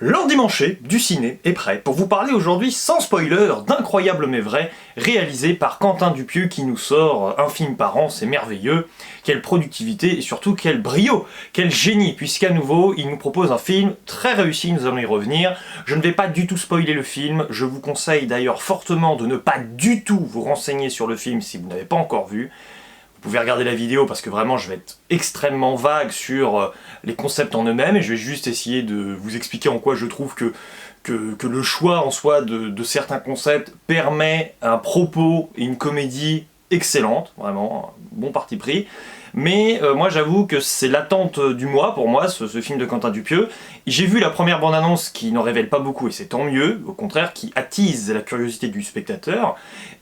L'endimanché du ciné est prêt pour vous parler aujourd'hui sans spoiler d'Incroyable mais vrai, réalisé par Quentin Dupieux qui nous sort un film par an, c'est merveilleux. Quelle productivité et surtout quel brio, quel génie, puisqu'à nouveau il nous propose un film très réussi, nous allons y revenir. Je ne vais pas du tout spoiler le film, je vous conseille d'ailleurs fortement de ne pas du tout vous renseigner sur le film si vous n'avez pas encore vu. Vous pouvez regarder la vidéo parce que vraiment je vais être extrêmement vague sur les concepts en eux-mêmes et je vais juste essayer de vous expliquer en quoi je trouve que le choix en soi de certains concepts permet un propos et une comédie excellente, vraiment, un bon parti pris. Mais moi j'avoue que c'est l'attente du mois pour moi, ce film de Quentin Dupieux. J'ai vu la première bande-annonce qui n'en révèle pas beaucoup et c'est tant mieux, au contraire, qui attise la curiosité du spectateur.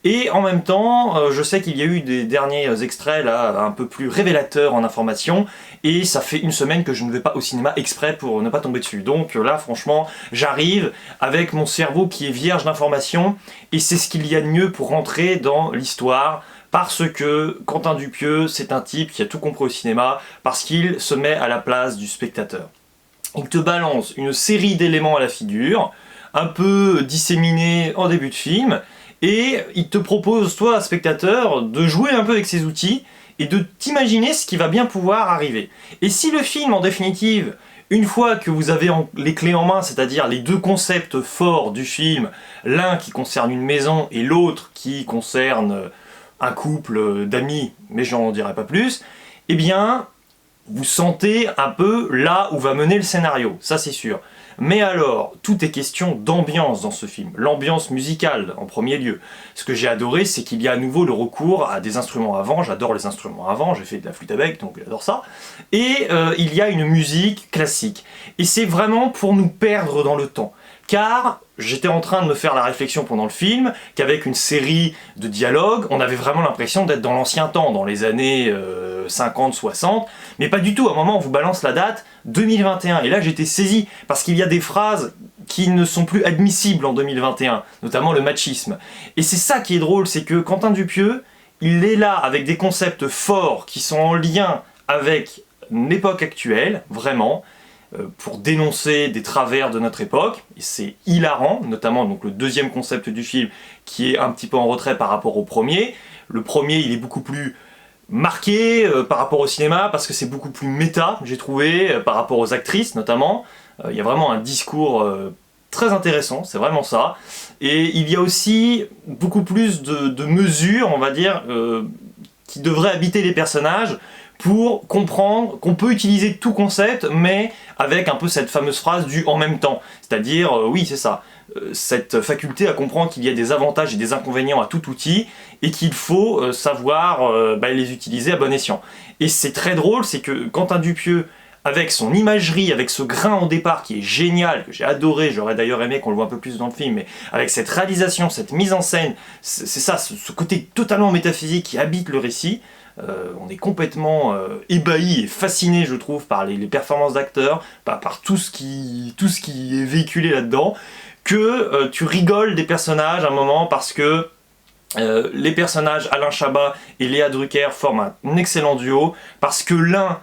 Et en même temps, je sais qu'il y a eu des derniers extraits là, un peu plus révélateurs en information, et ça fait une semaine que je ne vais pas au cinéma exprès pour ne pas tomber dessus. Donc là franchement, j'arrive avec mon cerveau qui est vierge d'informations, et c'est ce qu'il y a de mieux pour rentrer dans l'histoire. Parce que Quentin Dupieux, c'est un type qui a tout compris au cinéma, parce qu'il se met à la place du spectateur. Il te balance une série d'éléments à la figure, un peu disséminés en début de film, et il te propose, toi, spectateur, de jouer un peu avec ses outils, et de t'imaginer ce qui va bien pouvoir arriver. Et si le film, en définitive, une fois que vous avez les clés en main, c'est-à-dire les deux concepts forts du film, l'un qui concerne une maison et l'autre qui concerne un couple d'amis, mais j'en dirai pas plus, eh bien, vous sentez un peu là où va mener le scénario, ça c'est sûr. Mais alors, tout est question d'ambiance dans ce film, l'ambiance musicale en premier lieu. Ce que j'ai adoré, c'est qu'il y a à nouveau le recours à des instruments à vent, j'adore les instruments à vent, j'ai fait de la flûte à bec, donc j'adore ça. Et il y a une musique classique. Et c'est vraiment pour nous perdre dans le temps. Car j'étais en train de me faire la réflexion pendant le film qu'avec une série de dialogues, on avait vraiment l'impression d'être dans l'ancien temps, dans les années 50, 60, mais pas du tout. À un moment, on vous balance la date 2021, et là j'étais saisi, parce qu'il y a des phrases qui ne sont plus admissibles en 2021, notamment le machisme. Et c'est ça qui est drôle, c'est que Quentin Dupieux, il est là avec des concepts forts qui sont en lien avec l'époque actuelle, vraiment, pour dénoncer des travers de notre époque, et c'est hilarant, notamment donc, le deuxième concept du film qui est un petit peu en retrait par rapport au premier. Le premier, il est beaucoup plus marqué par rapport au cinéma, parce que c'est beaucoup plus méta, j'ai trouvé, par rapport aux actrices notamment. Il y a vraiment un discours très intéressant, c'est vraiment ça. Et il y a aussi beaucoup plus de mesures, on va dire, qui devraient habiter les personnages, pour comprendre qu'on peut utiliser tout concept, mais avec un peu cette fameuse phrase du « en même temps ». C'est-à-dire, oui, c'est ça, cette faculté à comprendre qu'il y a des avantages et des inconvénients à tout outil, et qu'il faut savoir les utiliser à bon escient. Et c'est très drôle, c'est que Quentin Dupieux, avec son imagerie, avec ce grain au départ qui est génial, que j'ai adoré, j'aurais d'ailleurs aimé qu'on le voit un peu plus dans le film, mais avec cette réalisation, cette mise en scène, c'est ça, ce côté totalement métaphysique qui habite le récit. On est complètement ébahi et fasciné, je trouve, par les performances d'acteurs, par tout ce qui est véhiculé là-dedans, que tu rigoles des personnages à un moment, parce que les personnages Alain Chabat et Léa Drucker forment un excellent duo, parce que l'un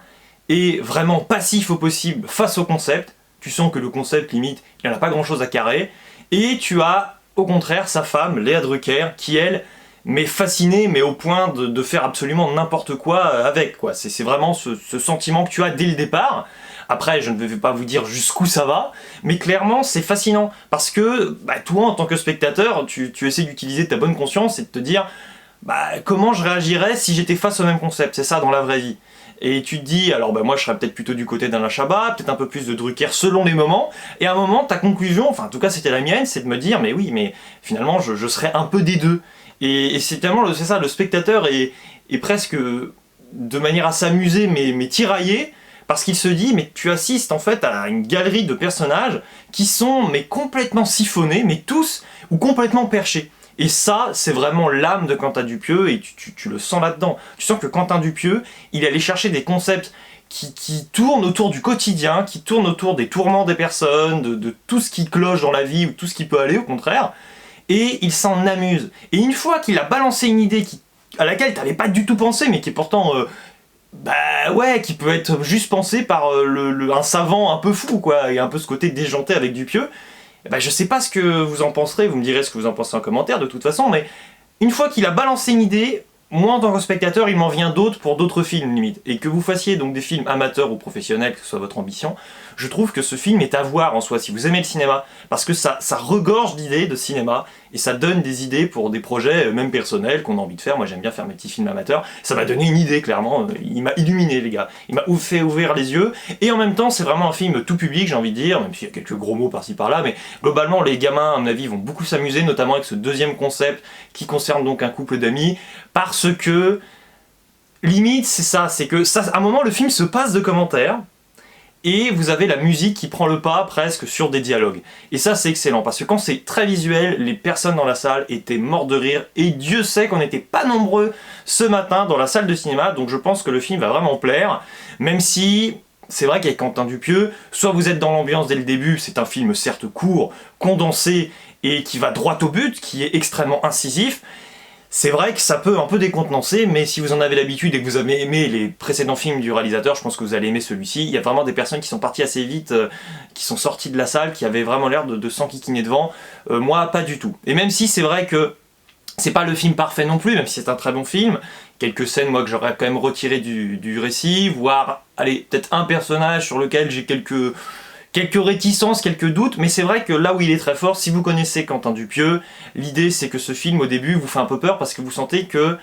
est vraiment passif au possible face au concept, tu sens que le concept, limite, il n'y en a pas grand-chose à carrer, et tu as, au contraire, sa femme, Léa Drucker, qui, elle, mais fasciné, mais au point de faire absolument n'importe quoi avec, quoi. C'est vraiment ce sentiment que tu as dès le départ. Après, je ne vais pas vous dire jusqu'où ça va, mais clairement, c'est fascinant, parce que toi, en tant que spectateur, tu essaies d'utiliser ta bonne conscience et de te dire comment je réagirais si j'étais face au même concept, c'est ça dans la vraie vie. Et tu te dis, alors moi je serais peut-être plutôt du côté d'Alain Chabat, peut-être un peu plus de Drucker selon les moments, et à un moment, ta conclusion, enfin en tout cas c'était la mienne, c'est de me dire, mais oui, mais finalement je serais un peu des deux. Et c'est tellement, c'est ça, le spectateur est presque de manière à s'amuser, mais tiraillé, parce qu'il se dit, mais tu assistes en fait à une galerie de personnages qui sont complètement siphonnés, mais tous, ou complètement perchés. Et ça, c'est vraiment l'âme de Quentin Dupieux, et tu le sens là-dedans. Tu sens que Quentin Dupieux, il est allé chercher des concepts qui tournent autour du quotidien, qui tournent autour des tourments des personnes, de tout ce qui cloche dans la vie, ou tout ce qui peut aller, au contraire, et il s'en amuse. Et une fois qu'il a balancé une idée à laquelle tu n'avais pas du tout pensé, mais qui est pourtant bah ouais, qui peut être juste pensé par un savant un peu fou, quoi, et un peu ce côté déjanté avec Dupieux. Et bah je sais pas ce que vous en penserez, vous me direz ce que vous en pensez en commentaire de toute façon, mais une fois qu'il a balancé une idée, moi en tant que spectateur, il m'en vient d'autres pour d'autres films limite. Et que vous fassiez donc des films amateurs ou professionnels, que ce soit votre ambition, je trouve que ce film est à voir en soi si vous aimez le cinéma, parce que ça regorge d'idées de cinéma, et ça donne des idées pour des projets même personnels qu'on a envie de faire. Moi j'aime bien faire mes petits films amateurs, ça m'a donné une idée clairement, il m'a illuminé les gars, il m'a fait ouvrir les yeux, et en même temps c'est vraiment un film tout public j'ai envie de dire, même s'il y a quelques gros mots par-ci par-là, mais globalement les gamins à mon avis vont beaucoup s'amuser, notamment avec ce deuxième concept qui concerne donc un couple d'amis, parce que limite c'est ça, c'est que ça, à un moment le film se passe de commentaires, et vous avez la musique qui prend le pas presque sur des dialogues. Et ça c'est excellent, parce que quand c'est très visuel, les personnes dans la salle étaient mortes de rire, et Dieu sait qu'on n'était pas nombreux ce matin dans la salle de cinéma, donc je pense que le film va vraiment plaire, même si c'est vrai qu'avec Quentin Dupieux, soit vous êtes dans l'ambiance dès le début, c'est un film certes court, condensé, et qui va droit au but, qui est extrêmement incisif. C'est vrai que ça peut un peu décontenancer, mais si vous en avez l'habitude et que vous avez aimé les précédents films du réalisateur, je pense que vous allez aimer celui-ci. Il y a vraiment des personnes qui sont parties assez vite, qui sont sorties de la salle, qui avaient vraiment l'air de s'enquiquiner devant. Moi, pas du tout. Et même si c'est vrai que c'est pas le film parfait non plus, même si c'est un très bon film, quelques scènes moi que j'aurais quand même retiré du récit, voire, allez, peut-être un personnage sur lequel j'ai quelques réticences, quelques doutes, mais c'est vrai que là où il est très fort, si vous connaissez Quentin Dupieux, l'idée c'est que ce film au début vous fait un peu peur parce que vous sentez que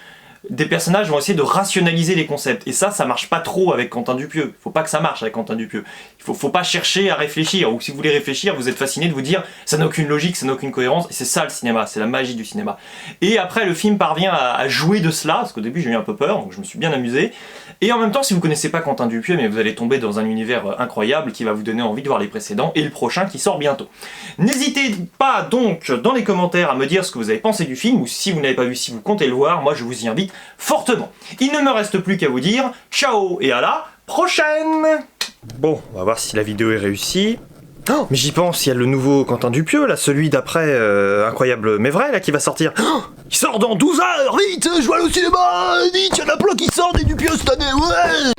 des personnages vont essayer de rationaliser les concepts. Et ça marche pas trop avec Quentin Dupieux. Faut pas que ça marche avec Quentin Dupieux. Faut pas chercher à réfléchir, ou si vous voulez réfléchir, vous êtes fasciné de vous dire ça n'a aucune logique, ça n'a aucune cohérence, et c'est ça le cinéma, c'est la magie du cinéma. Et après le film parvient à jouer de cela, parce qu'au début j'ai eu un peu peur, donc je me suis bien amusé. Et en même temps, si vous connaissez pas Quentin Dupieux, mais vous allez tomber dans un univers incroyable qui va vous donner envie de voir les précédents et le prochain qui sort bientôt. N'hésitez pas donc dans les commentaires à me dire ce que vous avez pensé du film, ou si vous n'avez pas vu, si vous comptez le voir, moi je vous y invite fortement. Il ne me reste plus qu'à vous dire ciao et à la prochaine. Bon, on va voir si la vidéo est réussie. Oh, mais j'y pense, il y a le nouveau Quentin Dupieux, là, celui d'après Incroyable mais vrai, là, qui va sortir. Oh, il sort dans 12 heures. Vite, je vais aller au cinéma. Vite, il y en a plein qui sortent des Dupieux cette année, ouais.